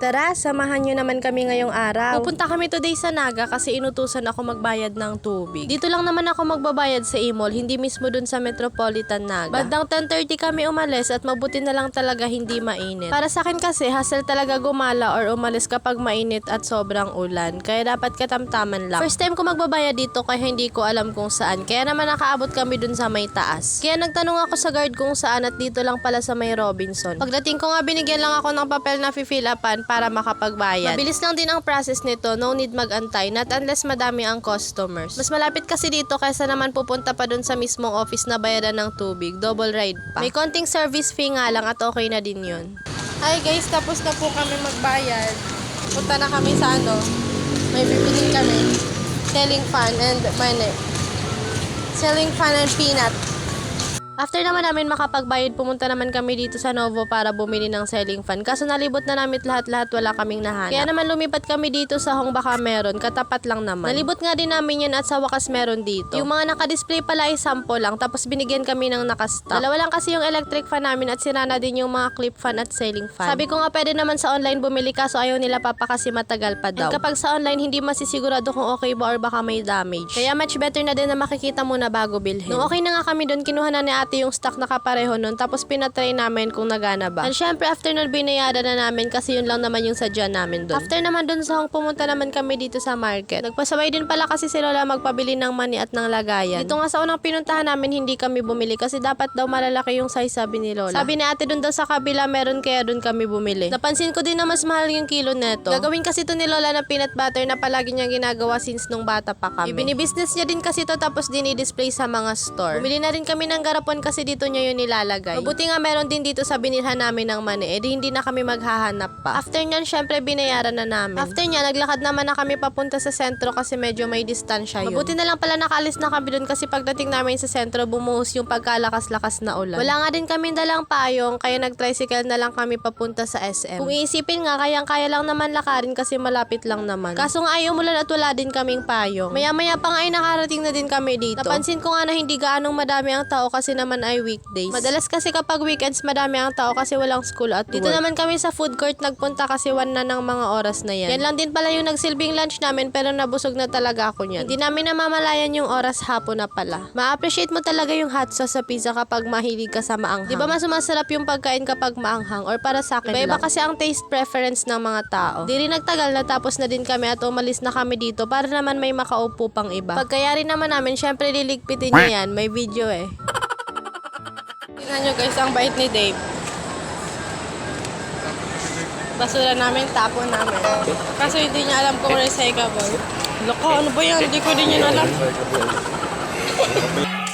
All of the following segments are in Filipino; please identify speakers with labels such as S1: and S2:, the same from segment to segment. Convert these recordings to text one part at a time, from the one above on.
S1: Tara, samahan nyo naman kami ngayong araw. Pupunta kami today sa Naga kasi inutusan ako magbayad ng tubig. Dito lang naman ako magbabayad sa e-mall, hindi mismo dun sa Metropolitan Naga. Bandang 10:30 kami umalis at mabuti na lang talaga hindi mainit. Para sa akin kasi, hassle talaga gumala or umalis kapag mainit at sobrang ulan. Kaya dapat katamtaman lang. First time ko magbabayad dito kaya hindi ko alam kung saan. Kaya naman nakaabot kami dun sa may taas. Kaya nagtanong ako sa guard kung saan at dito lang pala sa may Robinson. Pagdating ko nga binigyan lang ako ng papel na fill upan para makapagbayad. Mabilis lang din ang process nito, no need mag-antay, not unless madami ang customers. Mas malapit kasi dito kaysa naman pupunta pa dun sa mismong office na bayaran ng tubig, double ride pa. May konting service fee nga lang at okay na din yun. Hi guys, tapos na po kami magbayad. Punta na kami sa may bibilin kami. Selling fan and peanut. After naman namin makapagbayad, pumunta naman kami dito sa Novo para bumili ng ceiling fan. Kaso nalibot na namin lahat-lahat, wala kaming nahanap. Kaya naman lumipat kami dito sa Hong baka meron, katapat lang naman. Nalibot nga din namin yan at sa wakas meron dito. Yung mga nakadisplay pala ay 10 lang, tapos binigyan kami ng nakastock. Dalawa lang kasi yung electric fan namin at sira na din yung mga clip fan at ceiling fan. Sabi ko nga pwede naman sa online bumili kaso ayaw nila papa kasi matagal pa daw. And kapag sa online hindi masisigurado kung okay ba or baka may damage. Kaya much better na din na makikita muna bago bilhin. Nung okay na nga kami doon, kinuha na ni ate yung stock na kapareho nun, tapos pinatry namin kung nagana ba. And syempre after nun binayaran na namin kasi yun lang naman yung sadya namin doon. After naman dun sa Hong, pumunta naman kami dito sa market. Nagpasabay din pala kasi si Lola magpabili ng mani at ng lagayan. Dito nga sa unang pinuntahan namin hindi kami bumili kasi dapat daw malalaki yung size, sabi ni Lola. Sabi ni ate dun daw sa kabila meron kaya dun kami bumili. Napansin ko din na mas mahal yung kilo neto. Gagawin kasi to ni Lola na peanut butter na palagi niyang ginagawa since nung bata pa kami. Ibinibusiness niya din kasi to tapos din i-display sa mga store. Bumili na rin kami ng garapon kasi dito niya yun nilalagay. Mabuti nga meron din dito sa binilhan namin ng mani, hindi na kami maghahanap pa. After nyan, syempre binayaran na namin. After nyan, naglakad naman na kami papunta sa sentro kasi medyo may distansya yun. Mabuti na lang pala nakaalis na kami dun kasi pagdating namin sa sentro, bumuhos yung pagkalakas-lakas na ulan. Wala nga din kami dalang payong, kaya nag-tricycle na lang kami papunta sa SM. Kung iisipin nga, kayang-kaya lang naman lakarin kasi malapit lang naman. Kaso nga ay umulan at wala din kaming payong. Maya-maya pa nga ay nakarating na din kami dito. Napansin ko nga na hindi gaanong madami ang tao kasi naman ay weekdays. Madalas kasi kapag weekends madami ang tao kasi walang school at work. Dito naman kami sa food court nagpunta kasi 1 na ng mga oras na yan. Yan lang din pala yung nagsilbing lunch namin pero nabusog na talaga ako niyan. Hindi namin namamalayan yung oras hapon na pala. Ma-appreciate mo talaga yung hot sauce sa pizza kapag mahilig ka sa maanghang. Di ba mas masarap yung pagkain kapag maanghang or para sa akin iba kasi ang taste preference ng mga tao. Di rin nagtagal natapos na din kami at umalis na kami dito para naman may makaupo pang iba. Pagkayari naman namin syempre liligpitin niya yan. May video eh. Tingnan nyo guys, ang bait ni Dave. Basura namin, tapon namin. Kasi hindi niya alam kung recyclable. Loko, ano ba yan? Hindi ko din yun alam.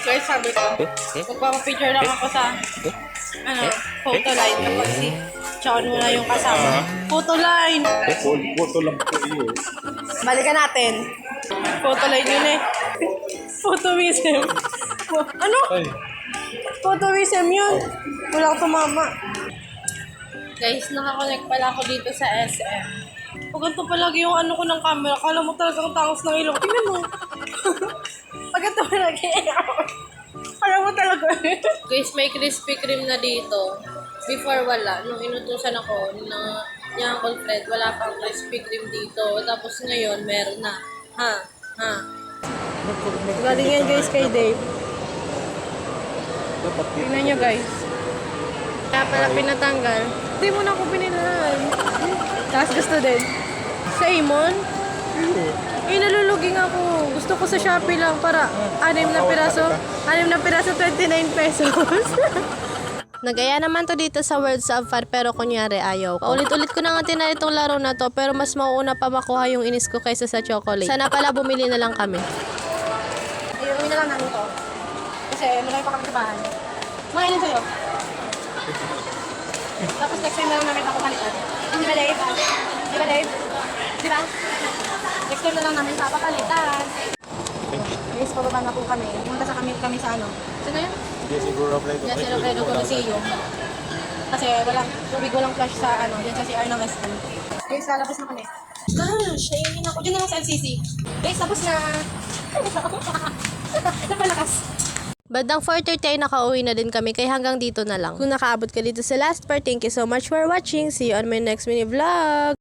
S1: Guys, sabi ko, magpapapicture lang ako sa photo line. Tapos si Chon mo na yung kasama. Photo line!
S2: Photo lang po iyo.
S1: Balikan natin. Photo line yun eh. Photowism. Ano? Photowism yun. Walang tumama. Guys, nakakonect pala ako dito sa SM. Pag ganito palagi yung ko ng camera, kala mo talagang tangos ng ilong. Tingnan mo. Pag ganito palagi, kala mo talaga. Guys, may Krispy Kreme na dito. Before wala. Nung inutusan ako ni Uncle Fred, wala pang Krispy Kreme dito. Tapos ngayon, meron na. Galing yan guys kay Dave. Tingnan nyo guys. Kaya pala pinatanggal. Hindi mo na ako pinilahan. Tapos gusto din. Sa Amon? Naluluging ako. Gusto ko sa Shopee lang para 6 na piraso. 6 na piraso, 29 pesos. Nagaya naman to dito sa Worlds of Fun pero kunyari ayaw. Paulit-ulit ko na nga tinry itong laro na to pero mas mauuna pa makuha yung inis ko kaysa sa chocolate. Sana pala bumili na lang kami. Iuwi na lang namin to. Kasi malaki pa kami sa bahay. Mga ilan sa'yo? Tapos next time na lang namin papapalitan. Di ba Dave? Di ba Dave? Di ba? Next time na lang namin papapalitan. Guys, pababa na po kami. Pumunta sa kami sa Sino yun?
S2: Yes, siguro play
S1: Yes, Robredo Coliseum. Kasi walang flash sa dyan sa CR ng SM. Guys, lalabas na kami. Shayin ako. Dyan na lang sa LCC. Guys, tapos na. Napalakas. Bandang 4:30 ay nakauwi na din kami kaya hanggang dito na lang. Kung nakaabot ka dito sa last part, thank you so much for watching. See you on my next mini vlog.